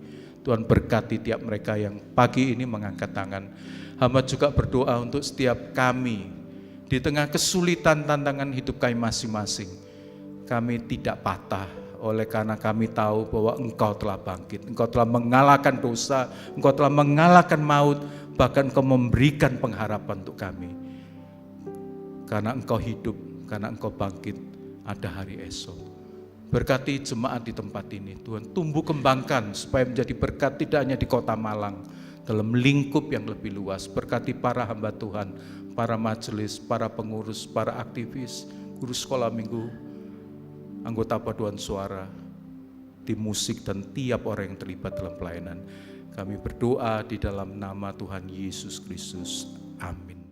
Tuhan berkati tiap mereka yang pagi ini mengangkat tangan. Hamba juga berdoa untuk setiap kami di tengah kesulitan tantangan hidup kami masing-masing. Kami tidak patah oleh karena kami tahu bahwa Engkau telah bangkit. Engkau telah mengalahkan dosa, Engkau telah mengalahkan maut, bahkan Engkau memberikan pengharapan untuk kami. Karena Engkau hidup, karena Engkau bangkit, ada hari esok. Berkati jemaat di tempat ini, Tuhan tumbuh kembangkan supaya menjadi berkat tidak hanya di Kota Malang, dalam lingkup yang lebih luas. Berkati para hamba Tuhan, para majelis, para pengurus, para aktivis, guru sekolah minggu, anggota paduan suara, tim musik, dan tiap orang yang terlibat dalam pelayanan. Kami berdoa di dalam nama Tuhan Yesus Kristus. Amin.